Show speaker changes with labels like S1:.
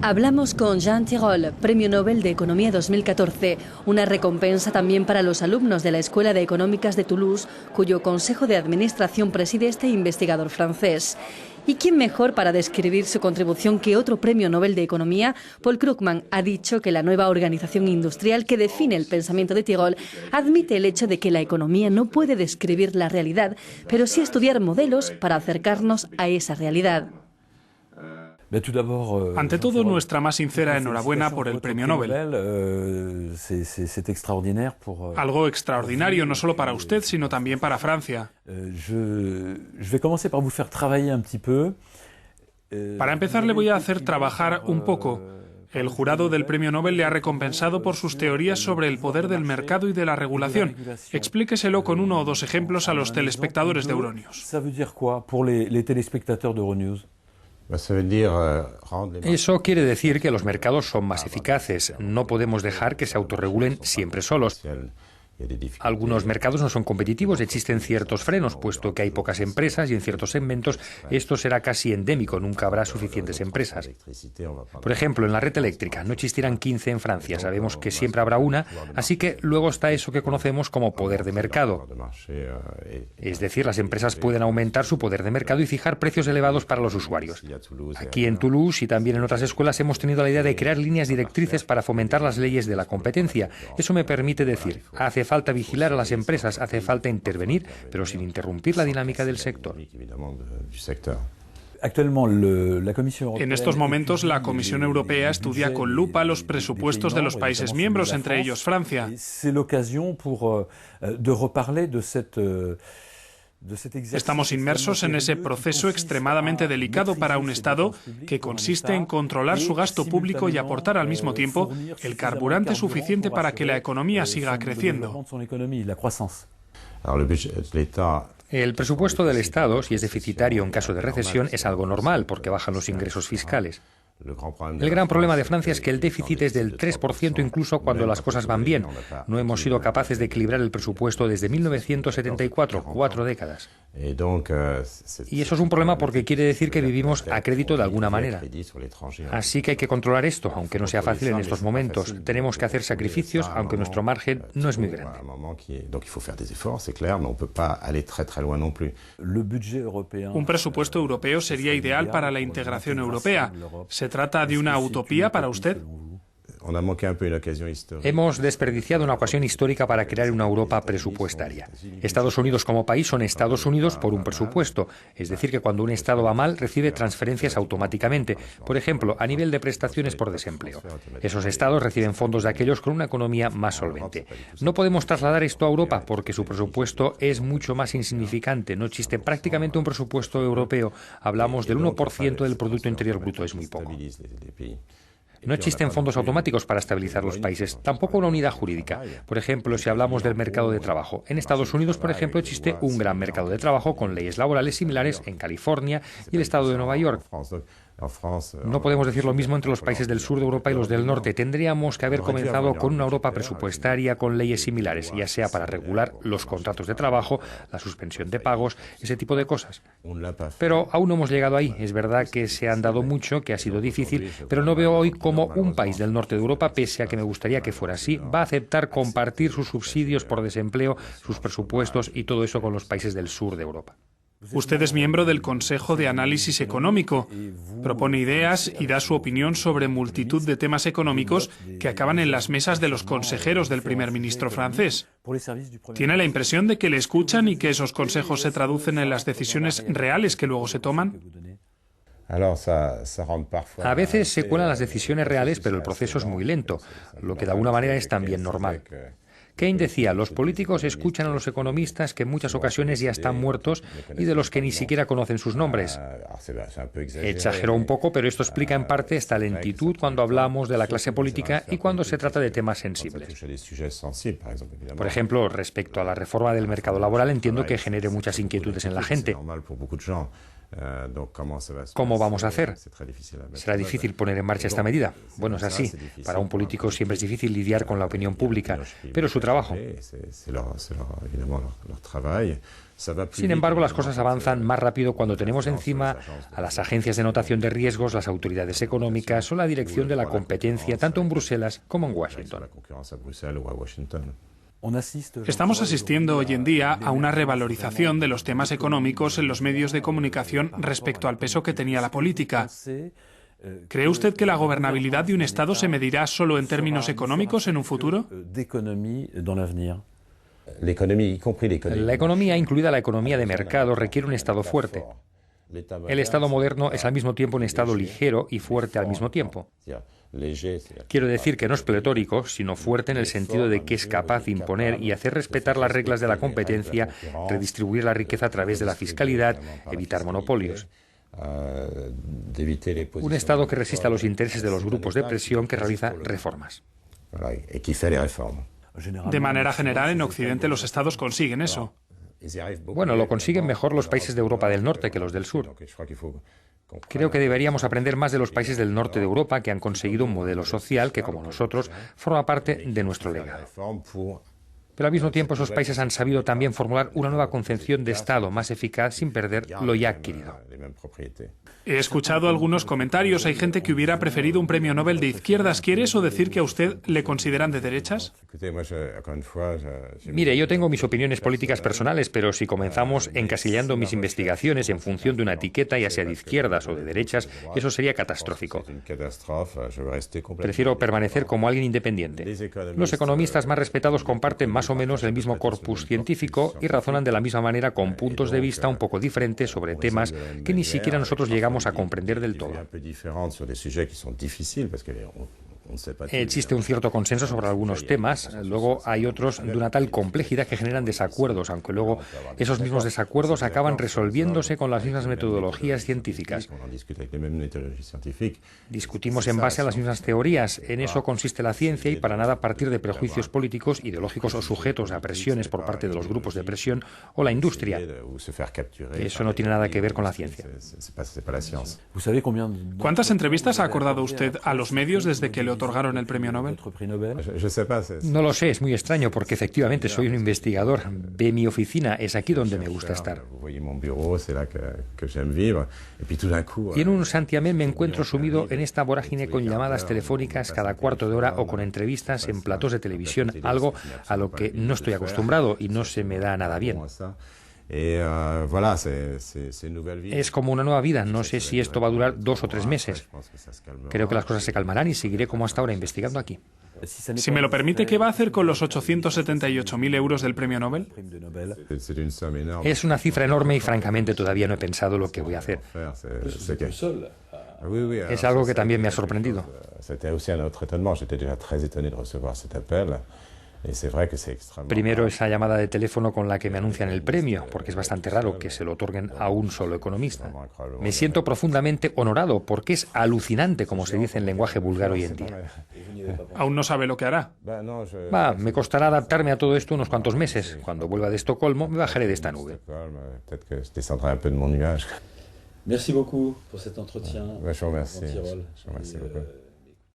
S1: Hablamos con Jean Tirole, Premio Nobel de Economía 2014, una recompensa también para los alumnos de la Escuela de Económicas de Toulouse, cuyo consejo de administración preside este investigador francés. ¿Y quién mejor para describir su contribución que otro Premio Nobel de Economía? Paul Krugman ha dicho que la nueva organización industrial que define el pensamiento de Tirole admite el hecho de que la economía no puede describir la realidad, pero sí estudiar modelos para acercarnos a esa realidad.
S2: Ante todo, nuestra más sincera enhorabuena por el Premio Nobel. Algo extraordinario no solo para usted, sino también para Francia. Para empezar, le voy a hacer trabajar un poco. El jurado del Premio Nobel le ha recompensado por sus teorías sobre el poder del mercado y de la regulación. Explíqueselo con uno o dos ejemplos a los telespectadores de Euronews.
S3: Eso quiere decir que los mercados son más eficaces. No podemos dejar que se autorregulen siempre solos. Algunos mercados no son competitivos, existen ciertos frenos, puesto que hay pocas empresas y en ciertos segmentos esto será casi endémico, nunca habrá suficientes empresas. Por ejemplo, en la red eléctrica no existirán 15 en Francia, sabemos que siempre habrá una, así que luego está eso que conocemos como poder de mercado. Es decir, las empresas pueden aumentar su poder de mercado y fijar precios elevados para los usuarios. Aquí en Toulouse y también en otras escuelas hemos tenido la idea de crear líneas directrices para fomentar las leyes de la competencia. Eso me permite decir, hace falta vigilar a las empresas, hace falta intervenir, pero sin interrumpir la dinámica del sector.
S2: En estos momentos, la Comisión Europea estudia con lupa los presupuestos de los países miembros, entre ellos Francia. Estamos inmersos en ese proceso extremadamente delicado para un Estado que consiste en controlar su gasto público y aportar al mismo tiempo el carburante suficiente para que la economía siga creciendo.
S3: El presupuesto del Estado, si es deficitario en caso de recesión, es algo normal porque bajan los ingresos fiscales. El gran problema de Francia es que el déficit es del 3% incluso cuando las cosas van bien. No hemos sido capaces de equilibrar el presupuesto desde 1974, 4 décadas. Y eso es un problema porque quiere decir que vivimos a crédito de alguna manera. Así que hay que controlar esto, aunque no sea fácil en estos momentos. Tenemos que hacer sacrificios, aunque nuestro margen no es muy grande.
S2: Un presupuesto europeo sería ideal para la integración europea. ¿Se trata de una utopía para usted?
S3: Hemos desperdiciado una ocasión histórica para crear una Europa presupuestaria. Estados Unidos como país son Estados Unidos por un presupuesto. Es decir, que cuando un Estado va mal, recibe transferencias automáticamente. Por ejemplo, a nivel de prestaciones por desempleo. Esos Estados reciben fondos de aquellos con una economía más solvente. No podemos trasladar esto a Europa porque su presupuesto es mucho más insignificante. No existe prácticamente un presupuesto europeo. Hablamos del 1% del Producto Interior Bruto. Es muy poco. No existen fondos automáticos para estabilizar los países, tampoco una unidad jurídica. Por ejemplo, si hablamos del mercado de trabajo. En Estados Unidos, por ejemplo, existe un gran mercado de trabajo con leyes laborales similares en California y el estado de Nueva York. No podemos decir lo mismo entre los países del sur de Europa y los del norte. Tendríamos que haber comenzado con una Europa presupuestaria con leyes similares, ya sea para regular los contratos de trabajo, la suspensión de pagos, ese tipo de cosas. Pero aún no hemos llegado ahí. Es verdad que se han dado mucho, que ha sido difícil, pero no veo hoy cómo un país del norte de Europa, pese a que me gustaría que fuera así, va a aceptar compartir sus subsidios por desempleo, sus presupuestos y todo eso con los países del sur de Europa.
S2: Usted es miembro del Consejo de Análisis Económico. Propone ideas y da su opinión sobre multitud de temas económicos que acaban en las mesas de los consejeros del primer ministro francés. ¿Tiene la impresión de que le escuchan y que esos consejos se traducen en las decisiones reales que luego se toman?
S3: A veces se cuelan las decisiones reales, pero el proceso es muy lento, lo que de alguna manera es también normal. Keynes decía, los políticos escuchan a los economistas que en muchas ocasiones ya están muertos y de los que ni siquiera conocen sus nombres. Exageró un poco, pero esto explica en parte esta lentitud cuando hablamos de la clase política y cuando se trata de temas sensibles. Por ejemplo, respecto a la reforma del mercado laboral, entiendo que genere muchas inquietudes en la gente. ¿Cómo vamos a hacer? ¿Será difícil poner en marcha esta medida? Bueno, es así. Para un político siempre es difícil lidiar con la opinión pública, pero es su trabajo. Sin embargo, las cosas avanzan más rápido cuando tenemos encima a las agencias de notación de riesgos, las autoridades económicas o la dirección de la competencia, tanto en Bruselas como en Washington.
S2: Estamos asistiendo hoy en día a una revalorización de los temas económicos en los medios de comunicación respecto al peso que tenía la política. ¿Cree usted que la gobernabilidad de un Estado se medirá solo en términos económicos en un futuro?
S3: La economía, incluida la economía de mercado, requiere un Estado fuerte. El Estado moderno es al mismo tiempo un Estado ligero y fuerte al mismo tiempo. Quiero decir que no es pletórico, sino fuerte en el sentido de que es capaz de imponer y hacer respetar las reglas de la competencia, redistribuir la riqueza a través de la fiscalidad, evitar monopolios. Un Estado que resista a los intereses de los grupos de presión, que realiza reformas.
S2: De manera general, en Occidente los Estados consiguen eso.
S3: Bueno, lo consiguen mejor los países de Europa del Norte que los del sur. Creo que deberíamos aprender más de los países del norte de Europa, que han conseguido un modelo social que, como nosotros, forma parte de nuestro legado. Pero al mismo tiempo esos países han sabido también formular una nueva concepción de Estado más eficaz sin perder lo ya adquirido.
S2: He escuchado algunos comentarios. Hay gente que hubiera preferido un premio Nobel de izquierdas. ¿Quiere eso decir que a usted le consideran de derechas?
S3: Mire, yo tengo mis opiniones políticas personales, pero si comenzamos encasillando mis investigaciones en función de una etiqueta, ya sea de izquierdas o de derechas, eso sería catastrófico. Prefiero permanecer como alguien independiente. Los economistas más respetados comparten más o menos el mismo corpus científico y razonan de la misma manera con puntos de vista un poco diferentes sobre temas que ni siquiera nosotros llegamos a comprender del todo. Existe un cierto consenso sobre algunos temas, luego hay otros de una tal complejidad que generan desacuerdos, aunque luego esos mismos desacuerdos acaban resolviéndose con las mismas metodologías científicas. Discutimos en base a las mismas teorías, en eso consiste la ciencia, y para nada partir de prejuicios políticos, ideológicos o sujetos a presiones por parte de los grupos de presión o la industria. Eso no tiene nada que ver con la ciencia.
S2: ¿Cuántas entrevistas ha acordado usted a los medios desde que le otorgaron el premio Nobel?
S3: No lo sé, es muy extraño porque efectivamente soy un investigador. Ve mi oficina, es aquí donde me gusta estar. Y en un santiamén me encuentro sumido en esta vorágine con llamadas telefónicas cada cuarto de hora o con entrevistas en platós de televisión, algo a lo que no estoy acostumbrado y no se me da nada bien. Es como una nueva vida. No sé si esto va a durar 2 o 3 meses. Creo que las cosas se calmarán y seguiré como hasta ahora investigando aquí.
S2: Si me lo permite, ¿qué va a hacer con los 878.000 euros del premio Nobel?
S3: Es una cifra enorme y francamente todavía no he pensado lo que voy a hacer. Es algo que también me ha sorprendido. Primero, esa llamada de teléfono con la que me anuncian el premio, porque es bastante raro que se lo otorguen a un solo economista. Me siento profundamente honorado, porque es alucinante, como se dice en lenguaje vulgar hoy en día.
S2: Aún no sabe lo que hará.
S3: Me costará adaptarme a todo esto unos cuantos meses. Cuando vuelva de Estocolmo, me bajaré de esta nube.
S4: Merci beaucoup pour cet entretien.
S5: Je vous remercie.